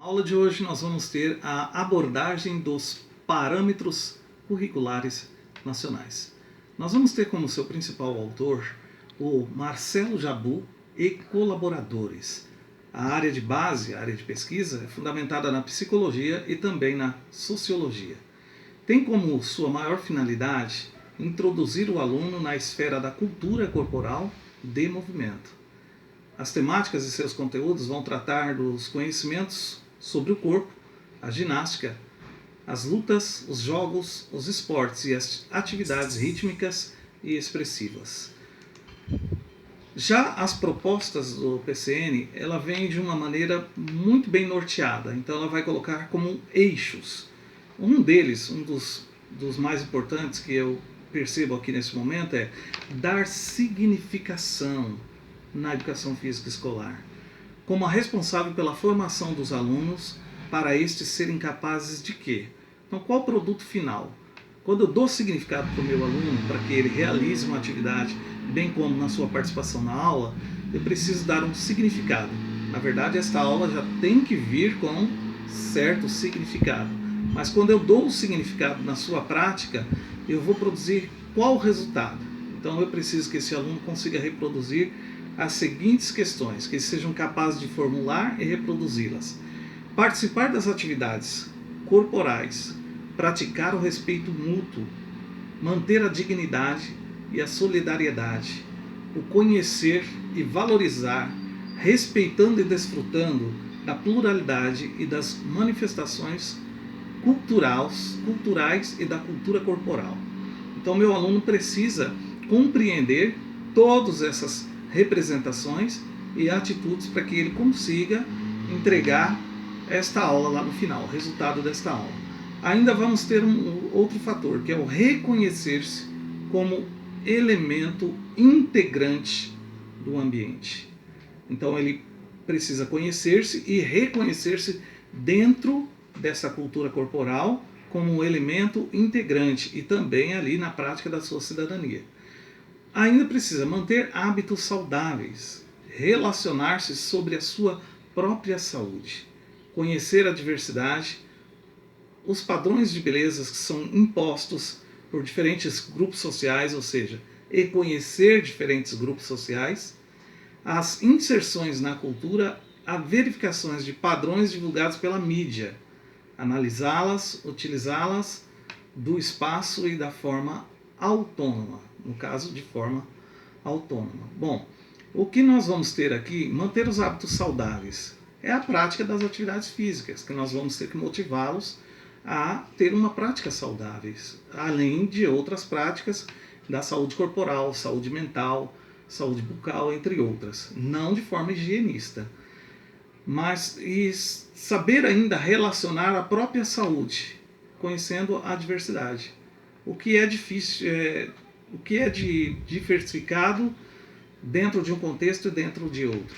Na aula de hoje nós vamos ter a abordagem dos parâmetros curriculares nacionais. Nós vamos ter como seu principal autor o Marcelo Jabu e colaboradores. A área de base, a área de pesquisa, é fundamentada na psicologia e também na sociologia. Tem como sua maior finalidade introduzir o aluno na esfera da cultura corporal de movimento. As temáticas de seus conteúdos vão tratar dos conhecimentos sobre o corpo, a ginástica, as lutas, os jogos, os esportes e as atividades rítmicas e expressivas. Já as propostas do PCN, ela vem de uma maneira muito bem norteada, então ela vai colocar como eixos. Um deles, um dos mais importantes que eu percebo aqui nesse momento é dar significação na educação física escolar, como a responsável pela formação dos alunos para estes serem capazes de quê? Então, qual o produto final? Quando eu dou significado para o meu aluno, para que ele realize uma atividade, bem como na sua participação na aula, eu preciso dar um significado. Na verdade, esta aula já tem que vir com certo significado. Mas quando eu dou o significado na sua prática, eu vou produzir qual resultado? Então, eu preciso que esse aluno consiga reproduzir as seguintes questões, que eles sejam capazes de formular e reproduzi-las. Participar das atividades corporais, praticar o respeito mútuo, manter a dignidade e a solidariedade, o conhecer e valorizar, respeitando e desfrutando da pluralidade e das manifestações culturais e da cultura corporal. Então, meu aluno precisa compreender todas essas representações e atitudes para que ele consiga entregar esta aula lá no final, o resultado desta aula. Ainda vamos ter um outro fator, que é o reconhecer-se como elemento integrante do ambiente. Então ele precisa conhecer-se e reconhecer-se dentro dessa cultura corporal como um elemento integrante e também ali na prática da sua cidadania. Ainda precisa manter hábitos saudáveis, relacionar-se sobre a sua própria saúde, conhecer a diversidade, os padrões de beleza que são impostos por diferentes grupos sociais, ou seja, e conhecer diferentes grupos sociais, as inserções na cultura, as verificações de padrões divulgados pela mídia, analisá-las, utilizá-las do espaço e da forma autônoma, no caso de forma autônoma. Bom, o que nós vamos ter aqui, manter os hábitos saudáveis, é a prática das atividades físicas, que nós vamos ter que motivá-los a ter uma prática saudável, além de outras práticas da saúde corporal, saúde mental, saúde bucal, entre outras, não de forma higienista. Mas e saber ainda relacionar a própria saúde, conhecendo a diversidade. O que é difícil, o que é diversificado dentro de um contexto e dentro de outro.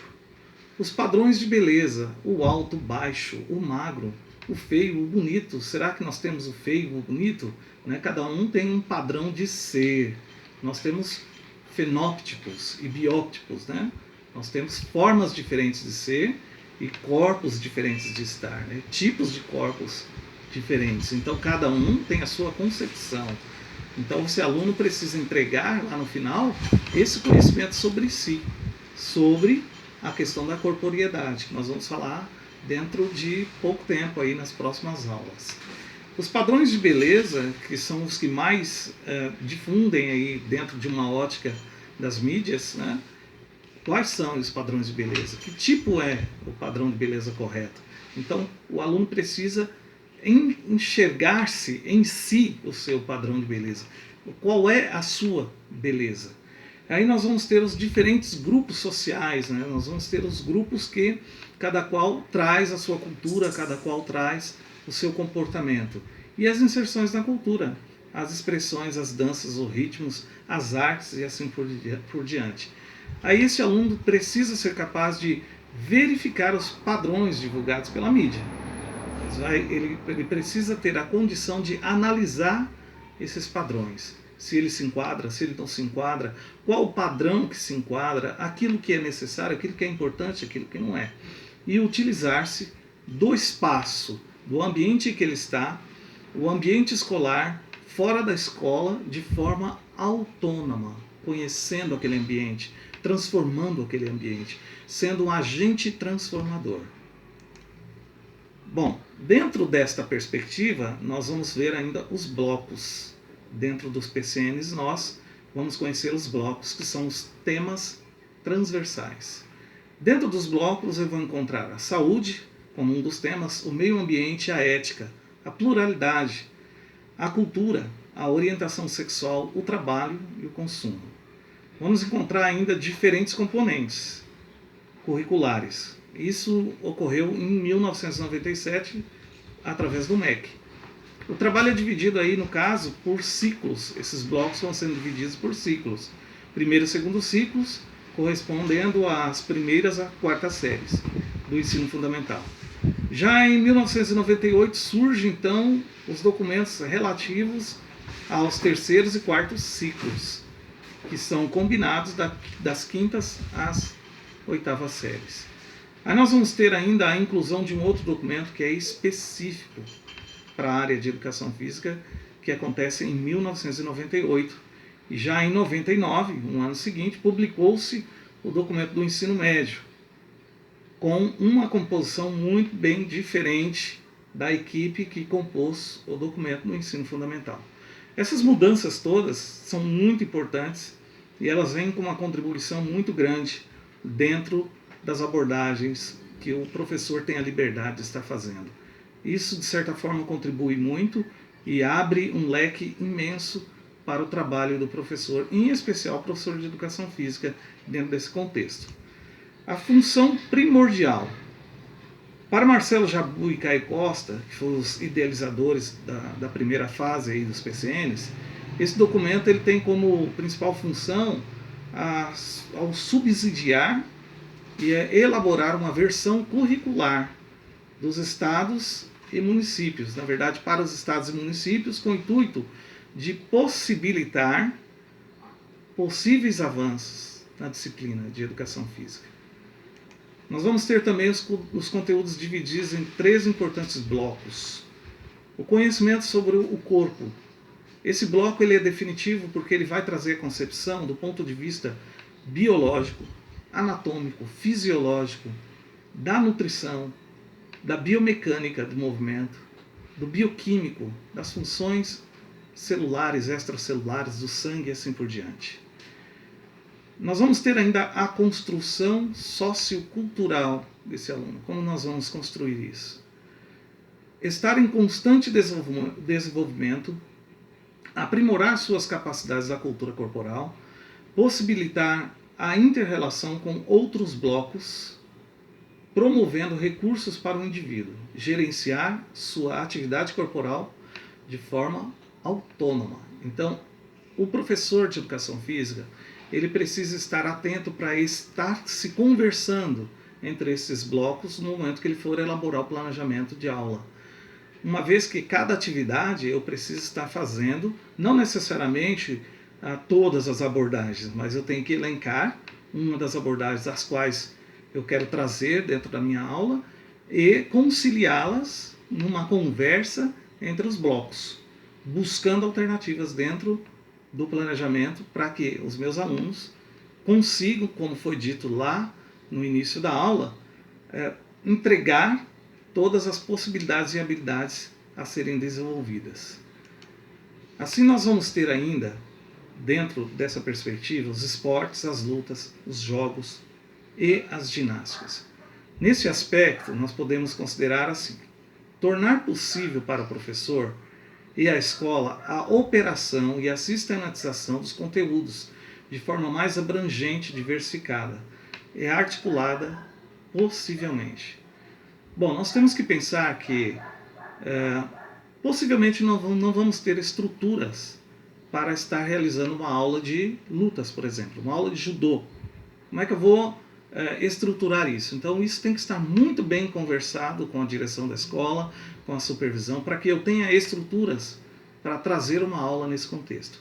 Os padrões de beleza, o alto, o baixo, o magro, o feio, o bonito. Será que nós temos o feio, o bonito? Né? Cada um tem um padrão de ser. Nós temos fenótipos e biótipos. Né? Nós temos formas diferentes de ser e corpos diferentes de estar. Né? Tipos de corpos diferentes. Então, cada um tem a sua concepção. Então, esse aluno precisa entregar lá no final esse conhecimento sobre si, sobre a questão da corporeidade, que nós vamos falar dentro de pouco tempo aí nas próximas aulas. Os padrões de beleza, que são os que mais difundem aí dentro de uma ótica das mídias, né? Quais são os padrões de beleza? Que tipo é o padrão de beleza correto? Então, o aluno precisa enxergar-se em si o seu padrão de beleza. Qual é a sua beleza? Aí nós vamos ter os diferentes grupos sociais, né? Nós vamos ter os grupos que cada qual traz a sua cultura, cada qual traz o seu comportamento. E as inserções na cultura, as expressões, as danças, os ritmos, as artes e assim por diante. Aí esse aluno precisa ser capaz de verificar os padrões divulgados pela mídia. Ele precisa ter a condição de analisar esses padrões. Se ele se enquadra, se ele não se enquadra, qual o padrão que se enquadra, aquilo que é necessário, aquilo que é importante, aquilo que não é. E utilizar-se do espaço, do ambiente que ele está, o ambiente escolar, fora da escola, de forma autônoma, conhecendo aquele ambiente, transformando aquele ambiente, sendo um agente transformador. Bom, dentro desta perspectiva, nós vamos ver ainda os blocos. Dentro dos PCNs, nós vamos conhecer os blocos, que são os temas transversais. Dentro dos blocos, eu vou encontrar a saúde, como um dos temas, o meio ambiente, a ética, a pluralidade, a cultura, a orientação sexual, o trabalho e o consumo. Vamos encontrar ainda diferentes componentes curriculares. Isso ocorreu em 1997, através do MEC. O trabalho é dividido aí, no caso, por ciclos. Esses blocos vão sendo divididos por ciclos. Primeiro e segundo ciclos, correspondendo às primeiras a quartas séries do ensino fundamental. Já em 1998 surgem, então, os documentos relativos aos terceiros e quartos ciclos, que são combinados das quintas às oitavas séries. Aí nós vamos ter ainda a inclusão de um outro documento que é específico para a área de educação física, que acontece em 1998. E já em 99, um ano seguinte, publicou-se o documento do ensino médio, com uma composição muito bem diferente da equipe que compôs o documento do ensino fundamental. Essas mudanças todas são muito importantes e elas vêm com uma contribuição muito grande dentro das abordagens que o professor tem a liberdade de estar fazendo. Isso, de certa forma, contribui muito e abre um leque imenso para o trabalho do professor, em especial o professor de educação física, dentro desse contexto. A função primordial. Para Marcelo Jabu e Caio Costa, que foram os idealizadores da primeira fase aí dos PCNs, esse documento ele tem como principal função ao subsidiar e elaborar uma versão curricular dos estados e municípios, na verdade para os estados e municípios, com o intuito de possibilitar possíveis avanços na disciplina de educação física. Nós vamos ter também os conteúdos divididos em 3 importantes blocos. O conhecimento sobre o corpo. Esse bloco ele é definitivo porque ele vai trazer a concepção do ponto de vista biológico, anatômico, fisiológico, da nutrição, da biomecânica do movimento, do bioquímico, das funções celulares, extracelulares, do sangue e assim por diante. Nós vamos ter ainda a construção sociocultural desse aluno. Como nós vamos construir isso? Estar em constante desenvolvimento, aprimorar suas capacidades da cultura corporal, possibilitar a inter-relação com outros blocos, promovendo recursos para o indivíduo, gerenciar sua atividade corporal de forma autônoma. Então, o professor de educação física, ele precisa estar atento para estar se conversando entre esses blocos no momento que ele for elaborar o planejamento de aula. Uma vez que cada atividade eu preciso estar fazendo, não necessariamente todas as abordagens, mas eu tenho que elencar uma das abordagens das quais eu quero trazer dentro da minha aula e conciliá-las numa conversa entre os blocos, buscando alternativas dentro do planejamento para que os meus alunos consigam, como foi dito lá no início da aula, entregar todas as possibilidades e habilidades a serem desenvolvidas. Assim nós vamos ter ainda, dentro dessa perspectiva, os esportes, as lutas, os jogos e as ginásticas. Nesse aspecto, nós podemos considerar assim: tornar possível para o professor e a escola a operação e a sistematização dos conteúdos de forma mais abrangente, diversificada e articulada possivelmente. Bom, nós temos que pensar que possivelmente não vamos ter estruturas para estar realizando uma aula de lutas, por exemplo, uma aula de judô. Como é que eu vou estruturar isso? Então isso tem que estar muito bem conversado com a direção da escola, com a supervisão, para que eu tenha estruturas para trazer uma aula nesse contexto.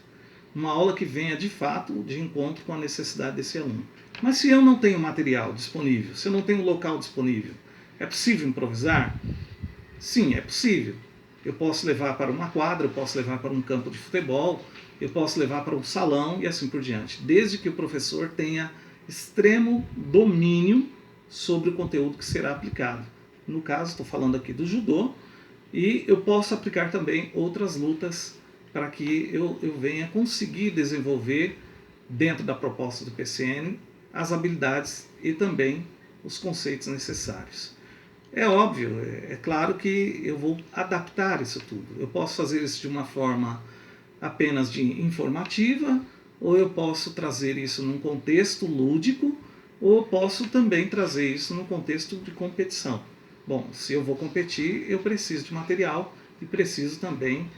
Uma aula que venha de fato de encontro com a necessidade desse aluno. Mas se eu não tenho material disponível, se eu não tenho local disponível, É possível improvisar? Sim, é possível. Eu posso levar para uma quadra, eu posso levar para um campo de futebol, eu posso levar para um salão e assim por diante, desde que o professor tenha extremo domínio sobre o conteúdo que será aplicado. No caso, estou falando aqui do judô, e eu posso aplicar também outras lutas para que eu venha conseguir desenvolver, dentro da proposta do PCN, as habilidades e também os conceitos necessários. É óbvio, é claro que eu vou adaptar isso tudo. Eu posso fazer isso de uma forma apenas de informativa, ou eu posso trazer isso num contexto lúdico, ou eu posso também trazer isso num contexto de competição. Bom, se eu vou competir, eu preciso de material e preciso também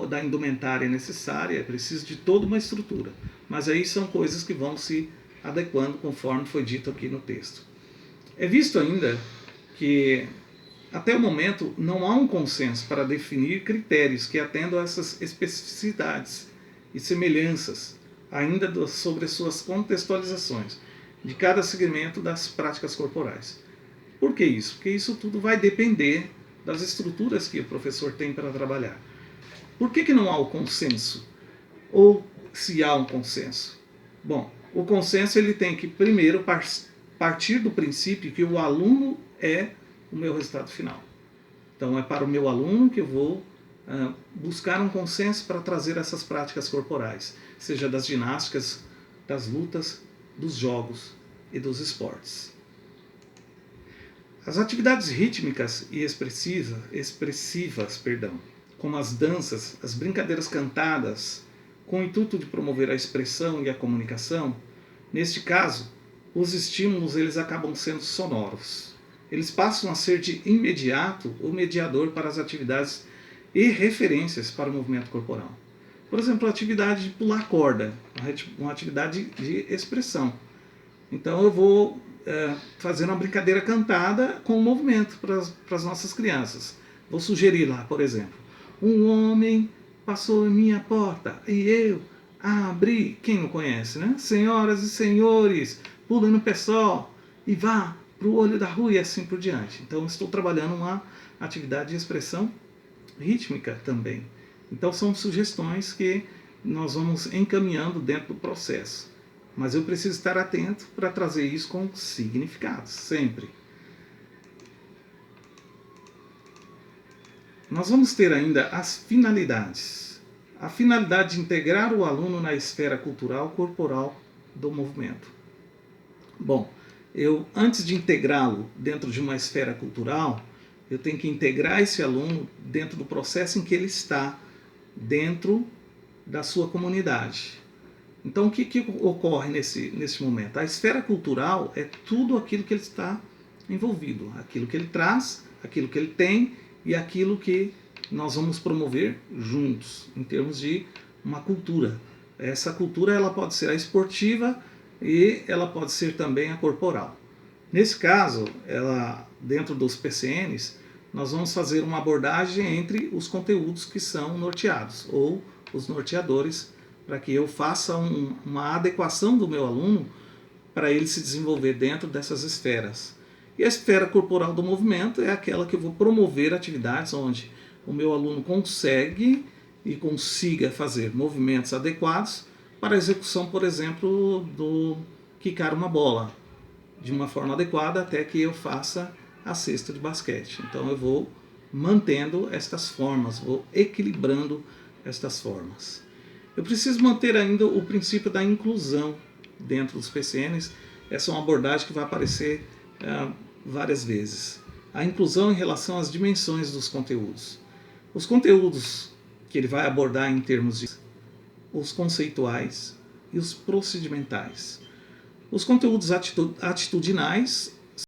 da indumentária necessária, preciso de toda uma estrutura. Mas aí são coisas que vão se adequando conforme foi dito aqui no texto. É visto ainda que até o momento não há um consenso para definir critérios que atendam a essas especificidades e semelhanças, ainda sobre as suas contextualizações de cada segmento das práticas corporais. Por que isso? Porque isso tudo vai depender das estruturas que o professor tem para trabalhar. Por que não há o consenso? Ou se há um consenso? Bom, o consenso ele tem que primeiro partir do princípio que o aluno é o meu resultado final. Então é para o meu aluno que eu vou buscar um consenso para trazer essas práticas corporais, seja das ginásticas, das lutas, dos jogos e dos esportes. As atividades rítmicas e expressivas, como as danças, as brincadeiras cantadas, com o intuito de promover a expressão e a comunicação, neste caso, os estímulos eles acabam sendo sonoros. Eles passam a ser de imediato o mediador para as atividades e referências para o movimento corporal. Por exemplo, a atividade de pular corda, uma atividade de expressão. Então eu vou fazer uma brincadeira cantada com o movimento para as nossas crianças. Vou sugerir lá, por exemplo, um homem passou em minha porta e eu abri. Quem não conhece, né? Senhoras e senhores, pula no pé só e vá para o olho da rua e assim por diante. Então estou trabalhando uma atividade de expressão rítmica também. Então são sugestões que nós vamos encaminhando dentro do processo. Mas eu preciso estar atento para trazer isso com significados, sempre. Nós vamos ter ainda as finalidades. A finalidade de integrar o aluno na esfera cultural corporal do movimento. Bom, antes de integrá-lo dentro de uma esfera cultural, eu tenho que integrar esse aluno dentro do processo em que ele está, dentro da sua comunidade. Então, o que ocorre nesse momento? A esfera cultural é tudo aquilo que ele está envolvido, aquilo que ele traz, aquilo que ele tem e aquilo que nós vamos promover juntos, em termos de uma cultura. Essa cultura ela pode ser a esportiva e ela pode ser também a corporal. Nesse caso, dentro dos PCNs, nós vamos fazer uma abordagem entre os conteúdos que são norteados, ou os norteadores, para que eu faça uma adequação do meu aluno para ele se desenvolver dentro dessas esferas. E a esfera corporal do movimento é aquela que eu vou promover atividades onde o meu aluno consegue e consiga fazer movimentos adequados para a execução, por exemplo, do quicar uma bola de uma forma adequada até que eu faça a cesta de basquete. Então eu vou mantendo estas formas, vou equilibrando estas formas. Eu preciso manter ainda o princípio da inclusão dentro dos PCNs. Essa é uma abordagem que vai aparecer várias vezes. A inclusão em relação às dimensões dos conteúdos. Os conteúdos que ele vai abordar em termos de os conceituais e os procedimentais. Os conteúdos atitudinais